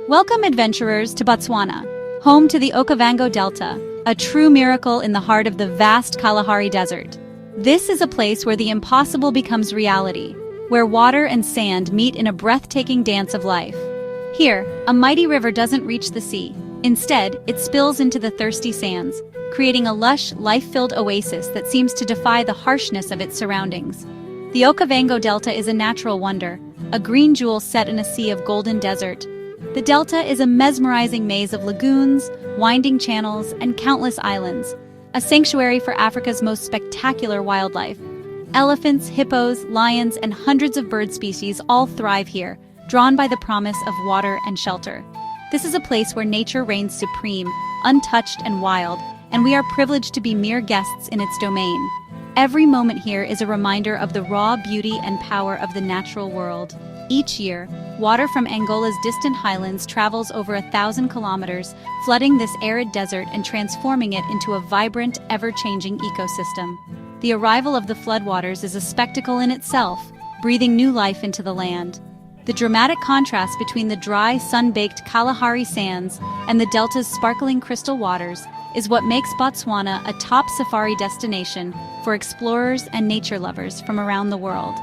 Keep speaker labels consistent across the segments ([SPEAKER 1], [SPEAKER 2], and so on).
[SPEAKER 1] Welcome, adventurers, to Botswana, home to the Okavango Delta, a true miracle in the heart of the vast Kalahari Desert. This is a place where the impossible becomes reality, where water and sand meet in a breathtaking dance of life. Here, a mighty river doesn't reach the sea. Instead, it spills into the thirsty sands, creating a lush, life-filled oasis that seems to defy the harshness of its surroundings. The Okavango Delta is a natural wonder, a green jewel set in a sea of golden desert. The delta is a mesmerizing maze of lagoons, winding channels, and countless islands, a sanctuary for Africa's most spectacular wildlife. Elephants, hippos, lions, and hundreds of bird species all thrive here, drawn by the promise of water and shelter. This is a place where nature reigns supreme, untouched and wild, and we are privileged to be mere guests in its domain. Every moment here is a reminder of the raw beauty and power of the natural world. Each year, water from Angola's distant highlands travels over 1,000 kilometers, flooding this arid desert and transforming it into a vibrant, ever-changing ecosystem. The arrival of the floodwaters is a spectacle in itself, breathing new life into the land. The dramatic contrast between the dry, sun-baked Kalahari sands and the delta's sparkling crystal waters is what makes Botswana a top safari destination for explorers and nature lovers from around the world.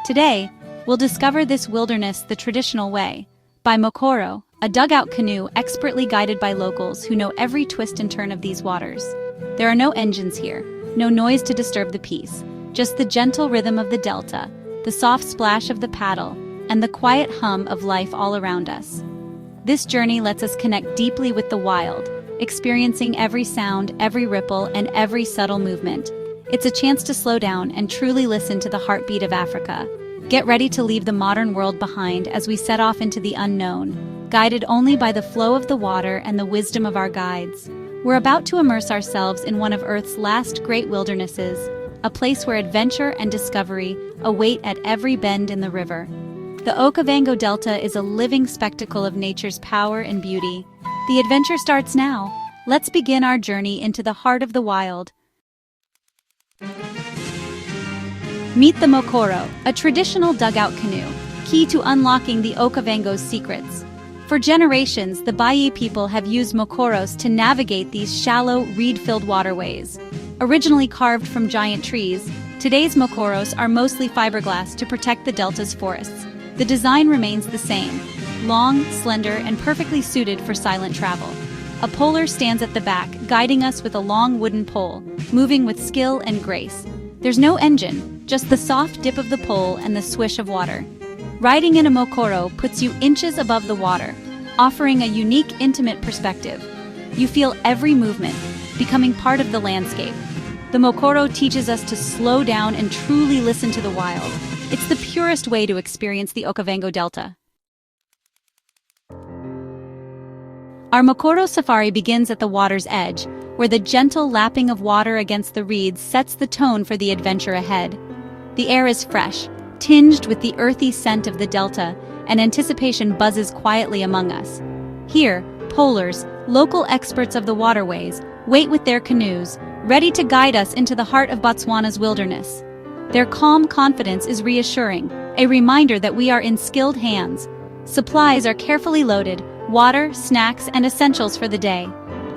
[SPEAKER 1] Today, we'll discover this wilderness the traditional way, by Mokoro, a dugout canoe expertly guided by locals who know every twist and turn of these waters. There are no engines here, no noise to disturb the peace, just the gentle rhythm of the delta, the soft splash of the paddle, and the quiet hum of life all around us. This journey lets us connect deeply with the wild, experiencing every sound, every ripple, and every subtle movement. It's a chance to slow down and truly listen to the heartbeat of Africa. Get ready to leave the modern world behind as we set off into the unknown, guided only by the flow of the water and the wisdom of our guides. We're about to immerse ourselves in one of Earth's last great wildernesses, a place where adventure and discovery await at every bend in the river. The Okavango Delta is a living spectacle of nature's power and beauty. The adventure starts now. Let's begin our journey into the heart of the wild. Meet the Mokoro, a traditional dugout canoe, key to unlocking the Okavango's secrets. For generations, the Bai people have used Mokoros to navigate these shallow, reed-filled waterways. Originally carved from giant trees, today's Mokoros are mostly fiberglass to protect the delta's forests. The design remains the same, long, slender, and perfectly suited for silent travel. A poler stands at the back, guiding us with a long wooden pole, moving with skill and grace. There's no engine, just the soft dip of the pole and the swish of water. Riding in a Mokoro puts you inches above the water, offering a unique, intimate perspective. You feel every movement, becoming part of the landscape. The Mokoro teaches us to slow down and truly listen to the wild. It's the purest way to experience the Okavango Delta. Our Mokoro safari begins at the water's edge, where the gentle lapping of water against the reeds sets the tone for the adventure ahead. The air is fresh, tinged with the earthy scent of the delta, and anticipation buzzes quietly among us. Here, polers, local experts of the waterways, wait with their canoes, ready to guide us into the heart of Botswana's wilderness. Their calm confidence is reassuring, a reminder that we are in skilled hands. Supplies are carefully loaded, water, snacks, and essentials for the day.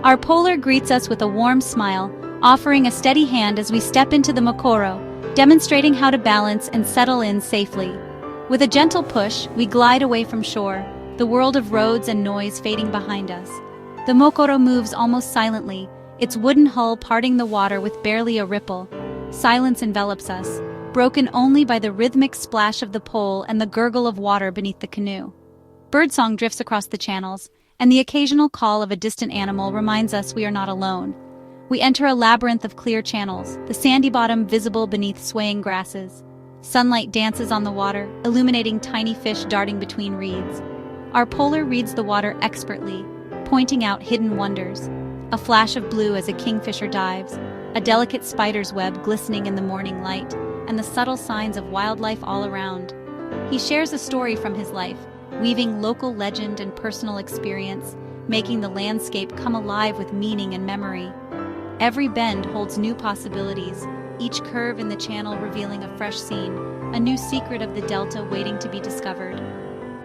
[SPEAKER 1] Our poler greets us with a warm smile, offering a steady hand as we step into the Mokoro, demonstrating how to balance and settle in safely. With a gentle push, we glide away from shore, the world of roads and noise fading behind us. The Mokoro moves almost silently, its wooden hull parting the water with barely a ripple. Silence envelops us, broken only by the rhythmic splash of the pole and the gurgle of water beneath the canoe. Birdsong drifts across the channels, and the occasional call of a distant animal reminds us we are not alone. We enter a labyrinth of clear channels, the sandy bottom visible beneath swaying grasses. Sunlight dances on the water, illuminating tiny fish darting between reeds. Our poler reads the water expertly, pointing out hidden wonders. A flash of blue as a kingfisher dives, a delicate spider's web glistening in the morning light, and the subtle signs of wildlife all around. He shares a story from his life, weaving local legend and personal experience, making the landscape come alive with meaning and memory. Every bend holds new possibilities, each curve in the channel revealing a fresh scene, a new secret of the delta waiting to be discovered.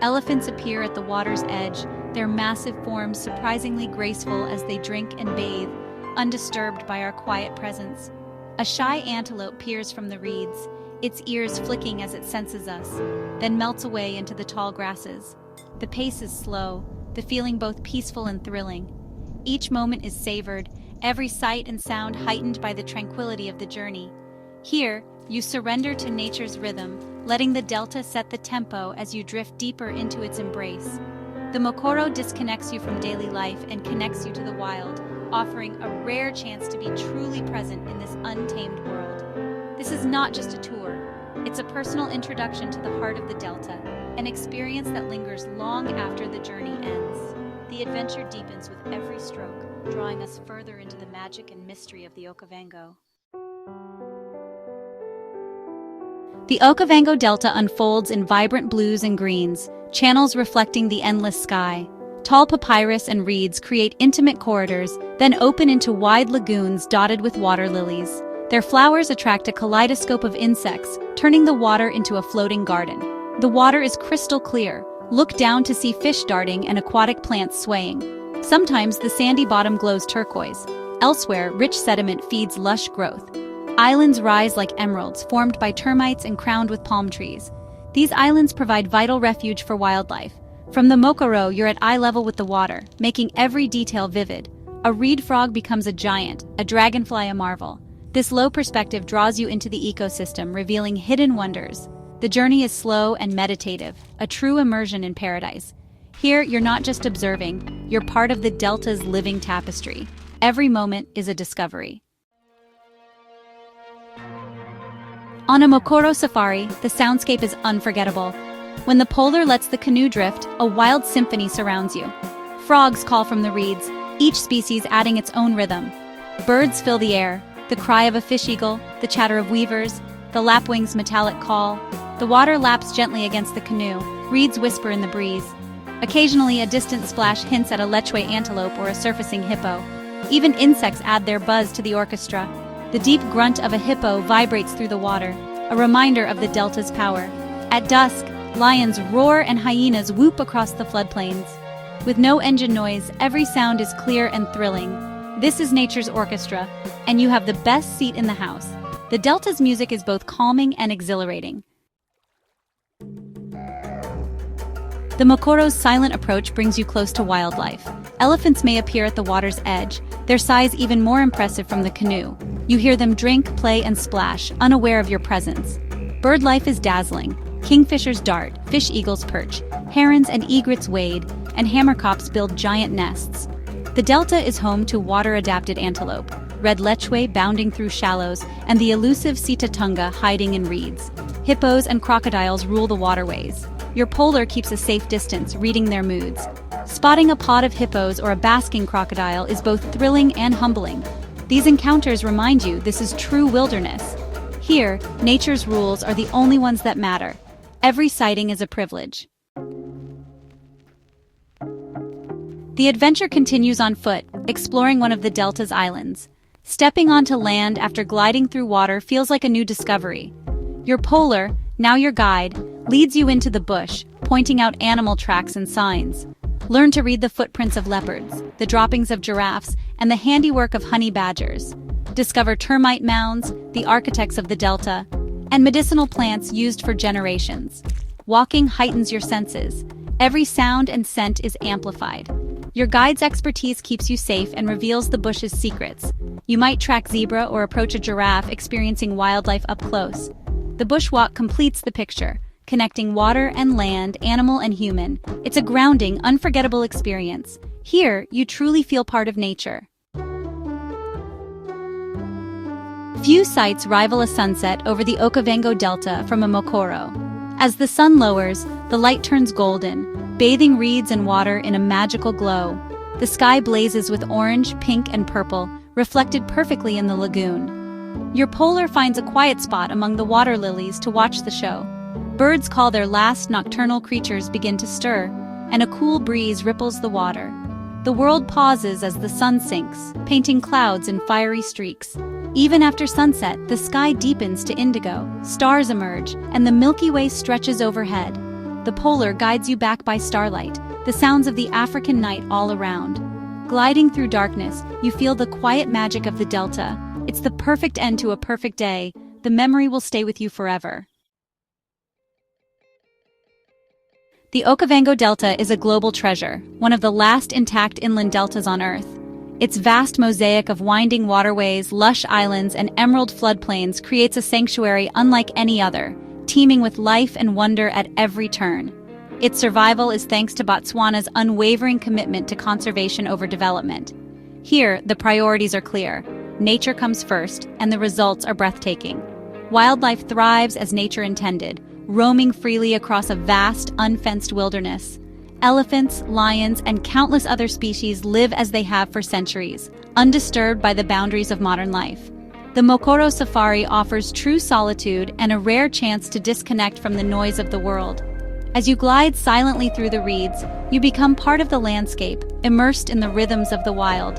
[SPEAKER 1] Elephants appear at the water's edge, their massive forms surprisingly graceful as they drink and bathe, undisturbed by our quiet presence. A shy antelope peers from the reeds, its ears flicking as it senses us, then melts away into the tall grasses. The pace is slow, the feeling both peaceful and thrilling. Each moment is savored, every sight and sound heightened by the tranquility of the journey. Here, you surrender to nature's rhythm, letting the delta set the tempo as you drift deeper into its embrace. The Mokoro disconnects you from daily life and connects you to the wild, offering a rare chance to be truly present in this untamed world. This is not just a tour, it's a personal introduction to the heart of the delta, an experience that lingers long after the journey ends. The adventure deepens with every stroke, drawing us further into the magic and mystery of the Okavango. The Okavango Delta unfolds in vibrant blues and greens, channels reflecting the endless sky. Tall papyrus and reeds create intimate corridors, then open into wide lagoons dotted with water lilies. Their flowers attract a kaleidoscope of insects, turning the water into a floating garden. The water is crystal clear. Look down to see fish darting and aquatic plants swaying. Sometimes the sandy bottom glows turquoise. Elsewhere, rich sediment feeds lush growth. Islands rise like emeralds, formed by termites and crowned with palm trees. These islands provide vital refuge for wildlife. From the Mokoro, you're at eye level with the water, making every detail vivid. A reed frog becomes a giant, a dragonfly a marvel. This low perspective draws you into the ecosystem, revealing hidden wonders. The journey is slow and meditative, a true immersion in paradise. Here, you're not just observing, you're part of the delta's living tapestry. Every moment is a discovery. On a Mokoro safari, the soundscape is unforgettable. When the polar lets the canoe drift, a wild symphony surrounds you. Frogs call from the reeds, each species adding its own rhythm. Birds fill the air, the cry of a fish eagle, the chatter of weavers, the lapwing's metallic call. The water laps gently against the canoe, reeds whisper in the breeze. Occasionally, a distant splash hints at a lechwe antelope or a surfacing hippo. Even insects add their buzz to the orchestra. The deep grunt of a hippo vibrates through the water, a reminder of the delta's power. At dusk, lions roar and hyenas whoop across the floodplains. With no engine noise, every sound is clear and thrilling. This is nature's orchestra, and you have the best seat in the house. The delta's music is both calming and exhilarating. The Mokoro's silent approach brings you close to wildlife. Elephants may appear at the water's edge, their size even more impressive from the canoe. You hear them drink, play, and splash, unaware of your presence. Bird life is dazzling. Kingfishers dart, fish eagles perch, herons and egrets wade, and hammerkops build giant nests. The delta is home to water-adapted antelope, red lechwe bounding through shallows, and the elusive sitatunga hiding in reeds. Hippos and crocodiles rule the waterways. Your polar keeps a safe distance, reading their moods. Spotting a pod of hippos or a basking crocodile is both thrilling and humbling. These encounters remind you this is true wilderness. Here, nature's rules are the only ones that matter. Every sighting is a privilege. The adventure continues on foot, exploring one of the delta's islands. Stepping onto land after gliding through water feels like a new discovery. Your polar, now your guide, leads you into the bush, pointing out animal tracks and signs. Learn to read the footprints of leopards, the droppings of giraffes, and the handiwork of honey badgers. Discover termite mounds, the architects of the delta, and medicinal plants used for generations. Walking heightens your senses. Every sound and scent is amplified. Your guide's expertise keeps you safe and reveals the bush's secrets. You might track zebra or approach a giraffe, experiencing wildlife up close. The bushwalk completes the picture, connecting water and land, animal and human. It's a grounding, unforgettable experience. Here, you truly feel part of nature. Few sights rival a sunset over the Okavango Delta from a Mokoro. As the sun lowers, the light turns golden, bathing reeds and water in a magical glow. The sky blazes with orange, pink, and purple, reflected perfectly in the lagoon. Your polar finds a quiet spot among the water lilies to watch the show. Birds call their last nocturnal creatures begin to stir, and a cool breeze ripples the water. The world pauses as the sun sinks, painting clouds in fiery streaks. Even after sunset, the sky deepens to indigo, stars emerge, and the Milky Way stretches overhead. The polar guides you back by starlight, the sounds of the African night all around. Gliding through darkness, you feel the quiet magic of the delta. It's the perfect end to a perfect day. The memory will stay with you forever. The Okavango Delta is a global treasure, one of the last intact inland deltas on Earth. Its vast mosaic of winding waterways, lush islands, and emerald floodplains creates a sanctuary unlike any other, teeming with life and wonder at every turn. Its survival is thanks to Botswana's unwavering commitment to conservation over development. Here, the priorities are clear. Nature comes first, and the results are breathtaking. Wildlife thrives as nature intended, roaming freely across a vast, unfenced wilderness. Elephants, lions, and countless other species live as they have for centuries, undisturbed by the boundaries of modern life. The Mokoro safari offers true solitude and a rare chance to disconnect from the noise of the world. As you glide silently through the reeds, you become part of the landscape, immersed in the rhythms of the wild.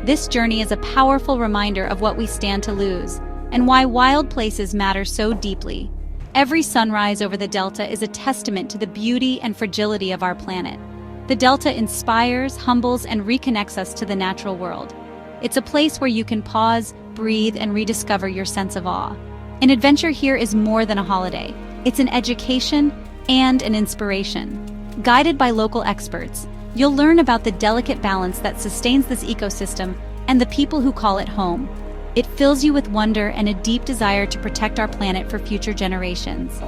[SPEAKER 1] This journey is a powerful reminder of what we stand to lose, and why wild places matter so deeply. Every sunrise over the delta is a testament to the beauty and fragility of our planet. The delta inspires, humbles, and reconnects us to the natural world. It's a place where you can pause, breathe, and rediscover your sense of awe. An adventure here is more than a holiday. It's an education and an inspiration. Guided by local experts, you'll learn about the delicate balance that sustains this ecosystem and the people who call it home. It fills you with wonder and a deep desire to protect our planet for future generations.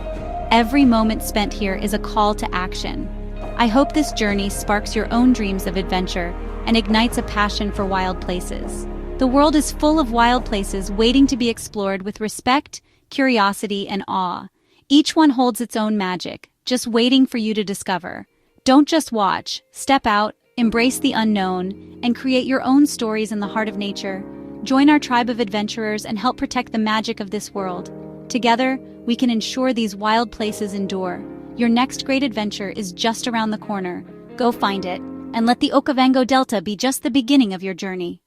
[SPEAKER 1] Every moment spent here is a call to action. I hope this journey sparks your own dreams of adventure and ignites a passion for wild places. The world is full of wild places waiting to be explored with respect, curiosity, and awe. Each one holds its own magic, just waiting for you to discover. Don't just watch, step out, embrace the unknown, and create your own stories in the heart of nature. Join our tribe of adventurers and help protect the magic of this world. Together, we can ensure these wild places endure. Your next great adventure is just around the corner. Go find it, and let the Okavango Delta be just the beginning of your journey.